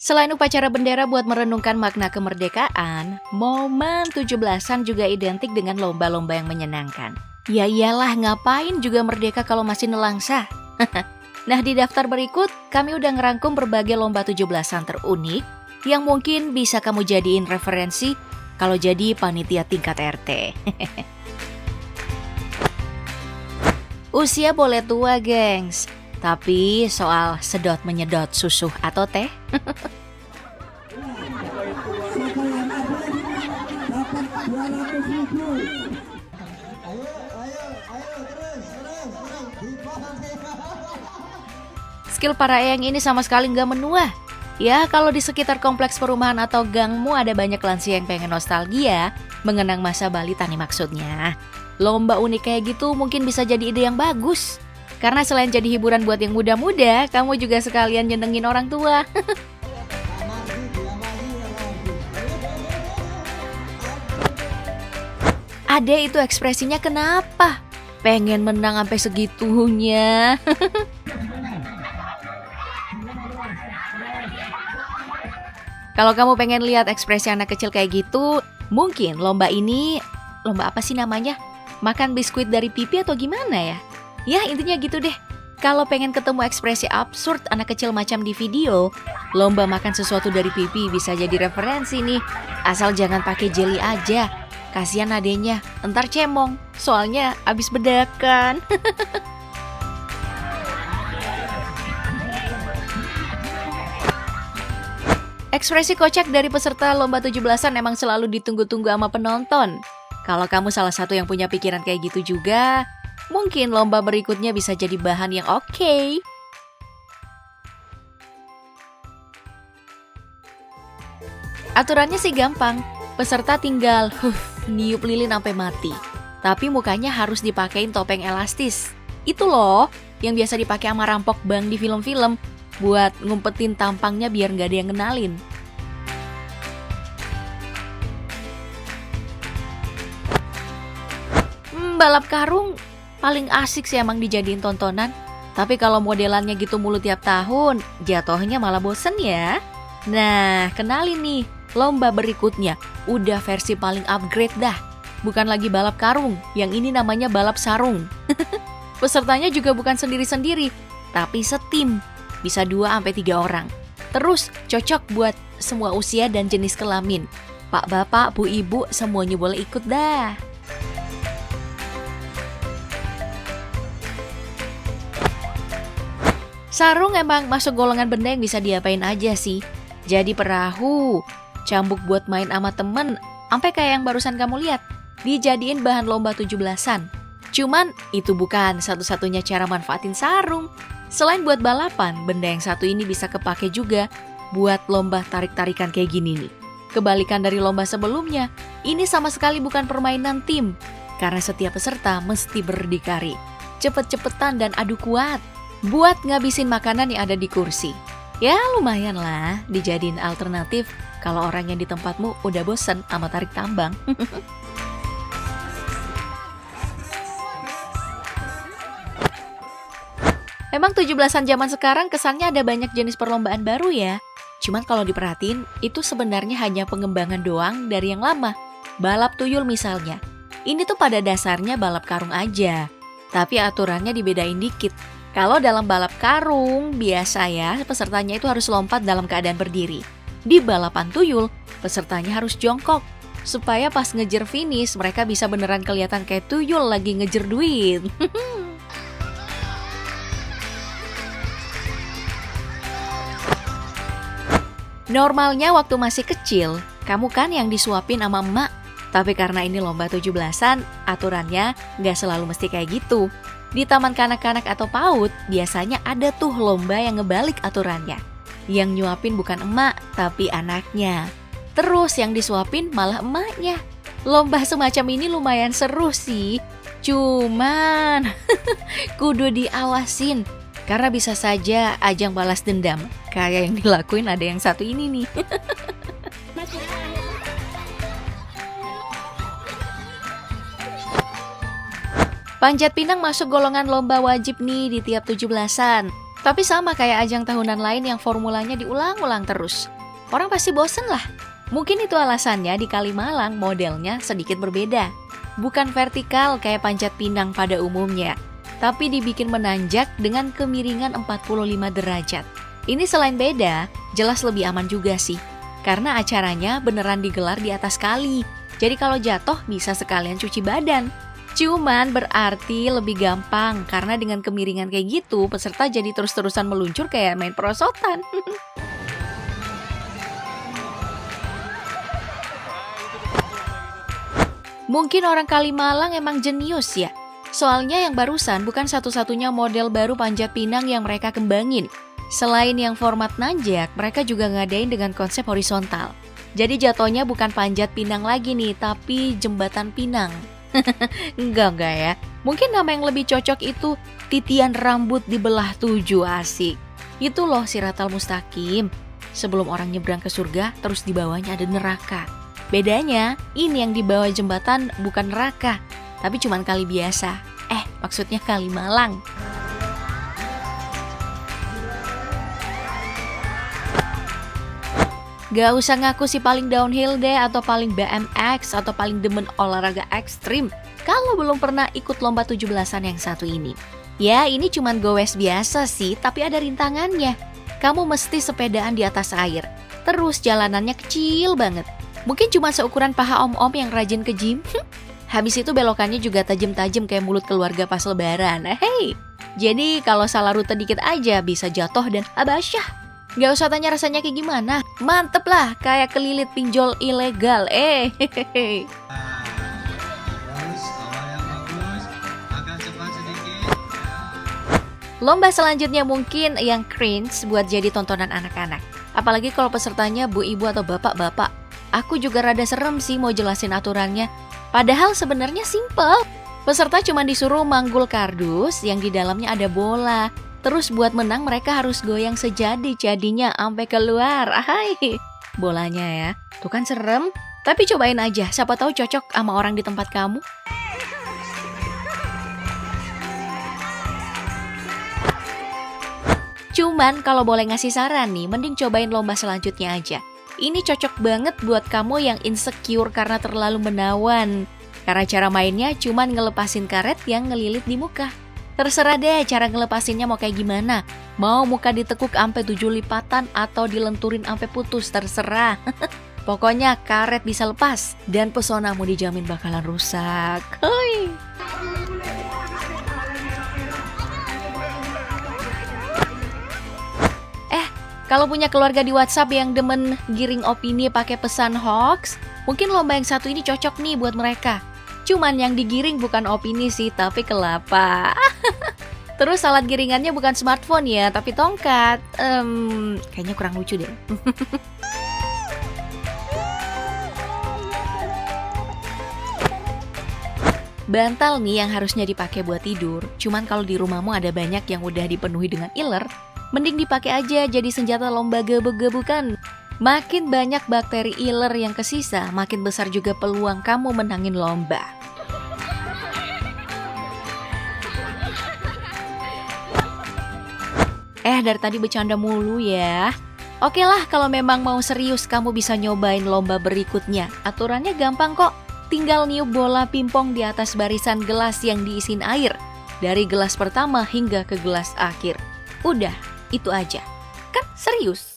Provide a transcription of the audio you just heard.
Selain upacara bendera buat merenungkan makna kemerdekaan, momen 17-an juga identik dengan lomba-lomba yang menyenangkan. Ya iyalah, ngapain juga merdeka kalau masih nelangsa? Nah, di daftar berikut, kami udah ngerangkum berbagai lomba 17-an terunik yang mungkin bisa kamu jadiin referensi kalau jadi panitia tingkat RT. Usia boleh tua, gengs. Tapi soal sedot menyedot susu atau teh? Skill para eyang ini sama sekali nggak menua. Ya, kalau di sekitar kompleks perumahan atau gangmu ada banyak lansia yang pengen nostalgia, mengenang masa balita nih maksudnya. Lomba unik kayak gitu mungkin bisa jadi ide yang bagus. Karena selain jadi hiburan buat yang muda-muda, kamu juga sekalian nyenengin orang tua. Ade itu ekspresinya kenapa? Pengen menang sampai segitunya. Kalau kamu pengen lihat ekspresi anak kecil kayak gitu, mungkin lomba ini, lomba apa sih namanya? Makan biskuit dari pipi atau gimana ya? Ya intinya gitu deh. Kalau pengen ketemu ekspresi absurd anak kecil macam di video, lomba makan sesuatu dari pipi bisa jadi referensi nih. Asal jangan pakai jeli aja. Kasihan adenya, entar cemong. Soalnya abis bedakan. Ekspresi kocak dari peserta lomba 17-an emang selalu ditunggu-tunggu sama penonton. Kalau kamu salah satu yang punya pikiran kayak gitu juga, mungkin lomba berikutnya bisa jadi bahan yang oke. Aturannya sih gampang. Peserta tinggal niup lilin sampai mati. Tapi mukanya harus dipakein topeng elastis. Itu loh, yang biasa dipakai sama rampok bank di film-film buat ngumpetin tampangnya biar nggak ada yang kenalin. Balap karung paling asik sih emang dijadiin tontonan. Tapi kalau modelannya gitu mulu tiap tahun, jatuhnya malah bosen ya. Nah, kenalin nih, lomba berikutnya udah versi paling upgrade dah. Bukan lagi balap karung, yang ini namanya balap sarung. Pesertanya juga bukan sendiri-sendiri, tapi setim. Bisa 2-3 orang. Terus cocok buat semua usia dan jenis kelamin. Pak, bapak, bu, ibu, semuanya boleh ikut dah. Sarung emang masuk golongan benda yang bisa diapain aja sih. Jadi perahu, cambuk buat main sama temen, sampai kayak yang barusan kamu lihat, dijadiin bahan lomba 17-an. Cuman itu bukan satu-satunya cara manfaatin sarung. Selain buat balapan, benda yang satu ini bisa kepake juga buat lomba tarik-tarikan kayak gini nih. Kebalikan dari lomba sebelumnya, ini sama sekali bukan permainan tim. Karena setiap peserta mesti berdikari, cepet-cepetan dan adu kuat buat ngabisin makanan yang ada di kursi. Ya lumayan lah dijadiin alternatif kalau orang yang di tempatmu udah bosen sama tarik tambang. Memang 17-an zaman sekarang kesannya ada banyak jenis perlombaan baru ya. Cuman kalau diperhatiin, itu sebenarnya hanya pengembangan doang dari yang lama. Balap tuyul misalnya. Ini tuh pada dasarnya balap karung aja. Tapi aturannya dibedain dikit. Kalau dalam balap karung, biasa ya pesertanya itu harus lompat dalam keadaan berdiri. Di balapan tuyul, pesertanya harus jongkok. Supaya pas ngejar finish, mereka bisa beneran kelihatan kayak tuyul lagi ngejar duit. Normalnya waktu masih kecil, kamu kan yang disuapin sama emak. Tapi karena ini lomba 17-an, aturannya nggak selalu mesti kayak gitu. Di taman kanak-kanak atau PAUD, biasanya ada tuh lomba yang ngebalik aturannya. Yang nyuapin bukan emak, tapi anaknya. Terus yang disuapin malah emaknya. Lomba semacam ini lumayan seru sih. Cuman, kudu diawasin. Karena bisa saja ajang balas dendam. Kayak yang dilakuin ada yang satu ini nih. Panjat pinang masuk golongan lomba wajib nih di tiap 17-an. Tapi sama kayak ajang tahunan lain yang formulanya diulang-ulang terus. Orang pasti bosen lah. Mungkin itu alasannya di Kalimalang modelnya sedikit berbeda. Bukan vertikal kayak panjat pinang pada umumnya, tapi dibikin menanjak dengan kemiringan 45 derajat. Ini selain beda, jelas lebih aman juga sih. Karena acaranya beneran digelar di atas kali. Jadi kalau jatuh bisa sekalian cuci badan. Cuman berarti lebih gampang karena dengan kemiringan kayak gitu peserta jadi terus-terusan meluncur kayak main perosotan. Mungkin orang Kalimalang emang jenius ya. Soalnya yang barusan bukan satu-satunya model baru panjat pinang yang mereka kembangin. Selain yang format nanjak, mereka juga ngadain dengan konsep horizontal. Jadi jatuhnya bukan panjat pinang lagi nih, tapi jembatan pinang. Enggak ya. Mungkin nama yang lebih cocok itu titian rambut dibelah 7, asik. Itu loh Siratal Mustaqim. Sebelum orang nyebrang ke surga, terus di bawahnya ada neraka. Bedanya, ini yang di bawah jembatan bukan neraka, tapi cuman kali biasa. Maksudnya Kalimalang. Gak usah ngaku si paling downhill deh, atau paling BMX, atau paling demen olahraga ekstrim kalau belum pernah ikut lomba 17-an yang satu ini. Ya, ini cuman goes biasa sih, tapi ada rintangannya. Kamu mesti sepedaan di atas air. Terus jalanannya kecil banget. Mungkin cuma seukuran paha om-om yang rajin ke gym. Habis itu belokannya juga tajam-tajam kayak mulut keluarga pas lebaran. Hey, jadi kalau salah rute dikit aja bisa jatuh dan abasyah. Gak usah tanya rasanya kayak gimana. Mantep lah, kayak kelilit pinjol ilegal. Hehehe. Lomba selanjutnya mungkin yang cringe buat jadi tontonan anak-anak. Apalagi kalau pesertanya bu ibu atau bapak-bapak. Aku juga rada serem sih mau jelasin aturannya. Padahal sebenarnya simple. Peserta cuma disuruh manggul kardus yang di dalamnya ada bola. Terus buat menang mereka harus goyang sejadi-jadinya sampai keluar. Ahai. Bolanya ya. Tuh kan serem. Tapi cobain aja, siapa tahu cocok sama orang di tempat kamu. Cuman kalau boleh ngasih saran nih, mending cobain lomba selanjutnya aja. Ini cocok banget buat kamu yang insecure karena terlalu menawan. Karena cara mainnya cuman ngelepasin karet yang ngelilit di muka. Terserah deh cara ngelepasinnya mau kayak gimana. Mau muka ditekuk sampai 7 lipatan atau dilenturin sampai putus, terserah. Pokoknya karet bisa lepas dan pesonamu dijamin bakalan rusak. Hoi. Kalau punya keluarga di WhatsApp yang demen giring opini pakai pesan hoax, mungkin lomba yang satu ini cocok nih buat mereka. Cuman yang digiring bukan opini sih, tapi kelapa. Terus alat giringannya bukan smartphone ya, tapi tongkat. Kayaknya kurang lucu deh. Bantal nih yang harusnya dipakai buat tidur. Cuman kalau di rumahmu ada banyak yang udah dipenuhi dengan iler, mending dipakai aja jadi senjata lomba gebuk-gebukan. Makin banyak bakteri iler yang kesisa, makin besar juga peluang kamu menangin lomba. Dari tadi bercanda mulu ya. Oke lah, kalau memang mau serius kamu bisa nyobain lomba berikutnya. Aturannya gampang kok. Tinggal niup bola pingpong di atas barisan gelas yang diisiin air. Dari gelas pertama hingga ke gelas akhir. Udah. Itu aja. Kan serius.